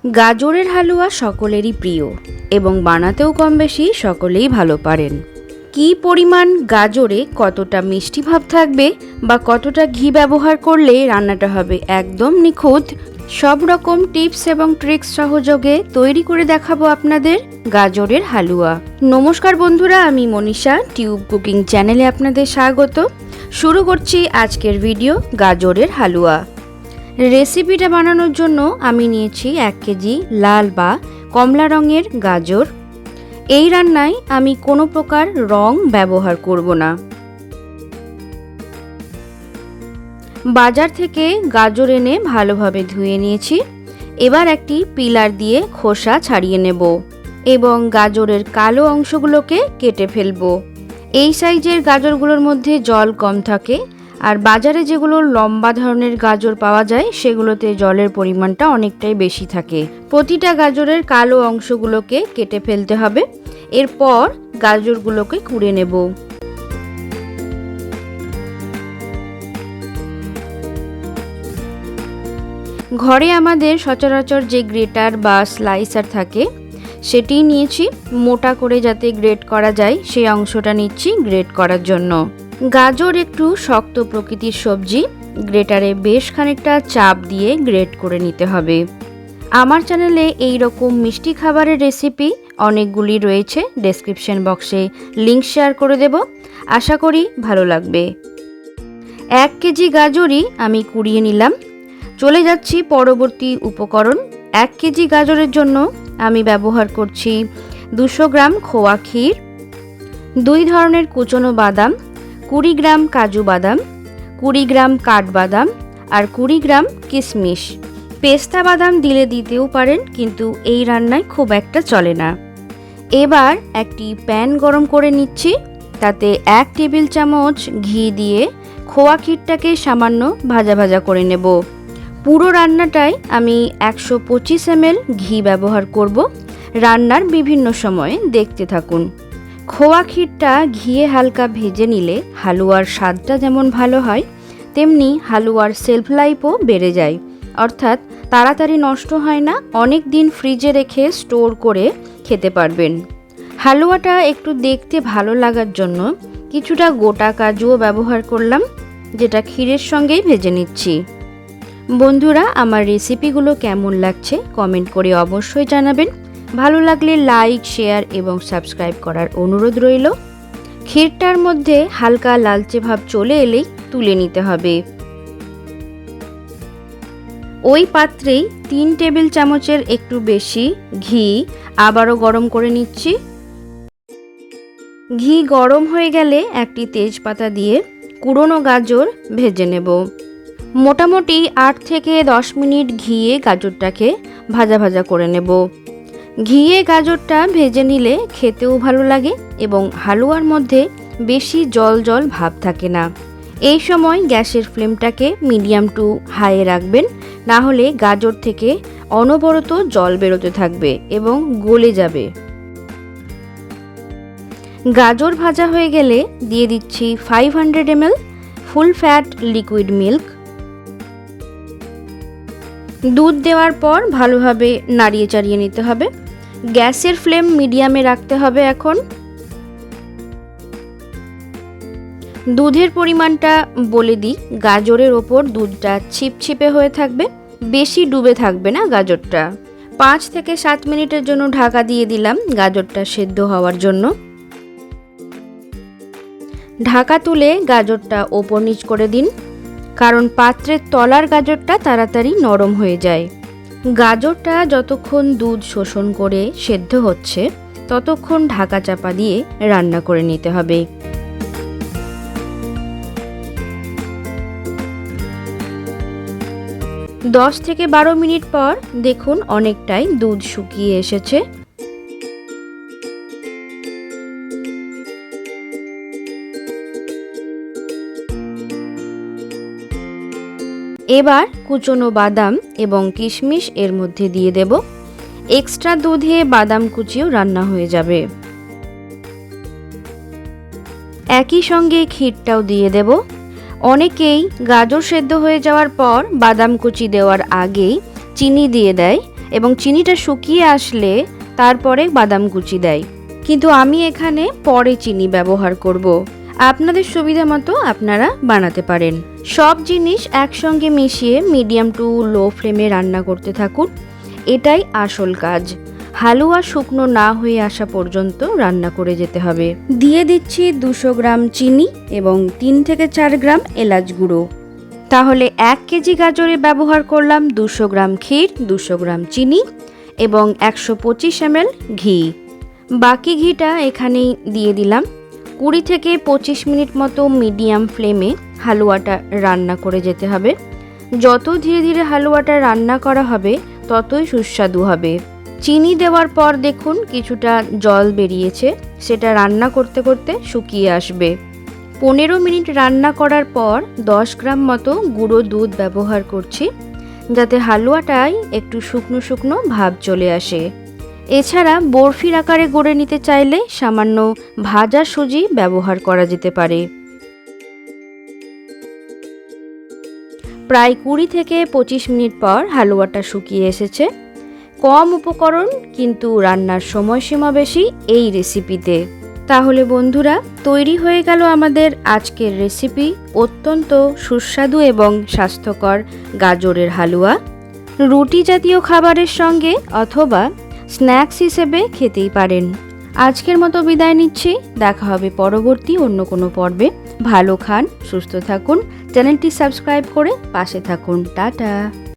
গাজরের হালুয়া সকলেরই প্রিয় এবং বানাতেও কম বেশি সকলেই ভালো পারেন। কী পরিমাণ গাজরে কতটা মিষ্টি ভাব থাকবে বা কতটা ঘি ব্যবহার করলে রান্নাটা হবে একদম নিখুঁত, সব রকম টিপস এবং ট্রিক্স সহযোগে তৈরি করে দেখাবো আপনাদের গাজরের হালুয়া। নমস্কার বন্ধুরা, আমি মনীষা টিউব কুকিং চ্যানেলে আপনাদের স্বাগত। শুরু করছি আজকের ভিডিও গাজরের হালুয়া। রেসিপিটা বানানোর জন্য আমি নিয়েছি 1 কেজি লাল বা কমলা রঙের গাজর। এই রান্নায় আমি কোনো প্রকার রং ব্যবহার করব না। বাজার থেকে গাজর এনে ভালোভাবে ধুয়ে নিয়েছি। এবার একটি পিলার দিয়ে খোসা ছাড়িয়ে নেব এবং গাজরের কালো অংশগুলোকে কেটে ফেলব। এই সাইজের গাজরগুলোর মধ্যে জল কম থাকে, আর বাজারে যেগুলো লম্বা ধরনের গাজর পাওয়া যায় সেগুলোতে জলের পরিমাণটা অনেকটাই বেশি থাকে। প্রতিটা গাজরের কালো অংশগুলোকে কেটে ফেলতে হবে। এরপর গাজরগুলোকে কুড়ে নেব। ঘরে আমাদের সচরাচর যে গ্রেটার বা স্লাইসার থাকে সেটিই নিয়েছি। মোটা করে যাতে গ্রেট করা যায় সেই অংশটা নিচ্ছি গ্রেট করার জন্য। গাজর একটু শক্ত প্রকৃতির সবজি, গ্রেটারে বেশ খানিকটা চাপ দিয়ে গ্রেট করে নিতে হবে। আমার চ্যানেলে এই রকম মিষ্টি খাবারের রেসিপি অনেকগুলি রয়েছে, ডেসক্রিপশন বক্সে লিংক শেয়ার করে দেব, আশা করি ভালো লাগবে। 1 কেজি গাজরই আমি কুড়িয়ে নিলাম। চলে যাচ্ছি পরবর্তী উপকরণ। 1 কেজি গাজরের জন্য আমি ব্যবহার করছি 200 গ্রাম খোয়া ক্ষীর, 2 ধরনের কুচনো বাদাম, 20 গ্রাম কাজু বাদাম, 20 গ্রাম কাঠবাদাম আর 20 গ্রাম কিশমিশ। পেস্তা বাদাম দিলে দিতেও পারেন, কিন্তু এই রান্নায় খুব একটা চলে না। এবার একটি প্যান গরম করে নিচ্ছি। তাতে 1 টেবিল চামচ ঘি দিয়ে খোয়া ক্ষীরটাকে সামান্য ভাজা ভাজা করে নেব। পুরো রান্নাটায় আমি 125 ml ঘি ব্যবহার করব। রান্নার বিভিন্ন সময়ে দেখতে থাকুন। খোয়া ক্ষীরটা ঘিয়ে হালকা ভেজে নিলে হালুয়ার স্বাদটা যেমন ভালো হয়, তেমনি হালুয়ার সেলফ লাইফও বেড়ে যায়, অর্থাৎ তাড়াতাড়ি নষ্ট হয় না, অনেক দিন ফ্রিজে রেখে স্টোর করে খেতে পারবেন। হালুয়াটা একটু দেখতে ভালো লাগার জন্য কিছুটা গোটা কাজুও ব্যবহার করলাম, যেটা ক্ষীরের সঙ্গেই ভেজে নিচ্ছি। বন্ধুরা, আমার রেসিপিগুলো কেমন লাগছে কমেন্ট করে অবশ্যই জানাবেন। ভালো লাগলে লাইক, শেয়ার এবং সাবস্ক্রাইব করার অনুরোধ রইল। ক্ষীরটার মধ্যে হালকা লালচে ভাব চলে এলেই তুলে নিতে হবে। ওই পাত্রেই 3 টেবিল চামচের একটু বেশি ঘি আবারও গরম করে নিচ্ছি। ঘি গরম হয়ে গেলে একটি তেজপাতা দিয়ে কুড়োনো গাজর ভেজে নেব। মোটামুটি 8 থেকে 10 মিনিট ঘিয়ে গাজরটাকে ভাজা ভাজা করে নেব। ঘিয়ে গাজরটা ভেজে নিলে খেতেও ভালো লাগে এবং হালুয়ার মধ্যে বেশি জল জল ভাব থাকে না। এই সময় গ্যাসের ফ্লেমটাকে মিডিয়াম টু হাইয়ে রাখবেন, না হলে গাজর থেকে অনবরত জল বেরোতে থাকবে এবং গলে যাবে। গাজর ভাজা হয়ে গেলে দিয়ে দিচ্ছি 500 ml full fat liquid milk. দুধ দেওয়ার পর ভালোভাবে নাড়িয়ে চাড়িয়ে নিতে হবে। গ্যাসের ফ্লেম মিডিয়ামে রাখতে হবে। এখন দুধের পরিমাণটা বলে দিই। গাজরের ওপর দুধটা ছিপছিপে হয়ে থাকবে, বেশি ডুবে থাকবে না গাজরটা। 5 থেকে 7 মিনিটের জন্য ঢাকা দিয়ে দিলাম গাজরটা সেদ্ধ হওয়ার জন্য। ঢাকা তুলে গাজরটা ওপর নিচ করে দিন, কারণ পাত্রের তলার গাজরটা তাড়াতাড়ি নরম হয়ে যায়। গাজরটা যতক্ষণ দুধ শোষণ করে সেদ্ধ হচ্ছে ততক্ষণ ঢাকা চাপা দিয়ে রান্না করে নিতে হবে। দশ থেকে 12 মিনিট পর দেখুন অনেকটাই দুধ শুকিয়ে এসেছে। এবার কুচনো বাদাম এবং কিশমিশ এর মধ্যে দিয়ে দেব। এক্সট্রা দুধে বাদাম কুচিও রান্না হয়ে যাবে। একই সঙ্গে ক্ষীরটাও দিয়ে দেব। অনেকেই গাজর সেদ্ধ হয়ে যাওয়ার পর বাদাম কুচি দেওয়ার আগেই চিনি দিয়ে দেয়। এবং চিনিটা শুকিয়ে আসলে তারপরে বাদাম কুচি দেয়, কিন্তু আমি এখানে পরে চিনি ব্যবহার করব। আপনাদের সুবিধা মতো আপনারা বানাতে পারেন। সব জিনিস একসঙ্গে মিশিয়ে মিডিয়াম টু লো ফ্লেমে রান্না করতে থাকুন, এটাই আসল কাজ। হালুয়া শুকনো না হয়ে আসা পর্যন্ত রান্না করে যেতে হবে। দিয়ে দিচ্ছি 200 গ্রাম চিনি এবং 3 থেকে 4 গ্রাম এলাচ গুঁড়ো। তাহলে 1 কেজি গাজরে ব্যবহার করলাম 200 গ্রাম ক্ষীর, 200 গ্রাম চিনি এবং 125 ml ঘি। বাকি ঘিটা এখানেই দিয়ে দিলাম। 20 থেকে 25 মিনিট মতো মিডিয়াম ফ্লেমে হালুয়াটা রান্না করে যেতে হবে। যত ধীরে ধীরে হালুয়াটা রান্না করা হবে ততই সুস্বাদু হবে। চিনি দেওয়ার পর দেখুন কিছুটা জল বেরিয়েছে, সেটা রান্না করতে করতে শুকিয়ে আসবে। 15 মিনিট রান্না করার পর 10 গ্রাম মতো গুঁড়ো দুধ ব্যবহার করছি, যাতে হালুয়াটায় একটু শুকনো শুকনো ভাব চলে আসে। এছাড়া বরফির আকারে গড়ে নিতে চাইলে সামান্য ভাজা সুজি ব্যবহার করা যেতে পারে। প্রায় 20 থেকে 25 মিনিট পর হালুয়াটা শুকিয়ে এসেছে। কম উপকরণ কিন্তু রান্নার সময়সীমা বেশি এই রেসিপিতে। তাহলে বন্ধুরা, তৈরি হয়ে গেল আমাদের আজকের রেসিপি, অত্যন্ত সুস্বাদু এবং স্বাস্থ্যকর গাজরের হালুয়া। রুটি জাতীয় খাবারের সঙ্গে অথবা স্ন্যাক্স হিসেবে খেতেই পারেন। আজকের মতো বিদায় নিচ্ছি, দেখা হবে পরবর্তী অন্য কোনো পর্বে। ভালো খান, সুস্থ থাকুন, চ্যানেলটি সাবস্ক্রাইব করে পাশে থাকুন। টাটা।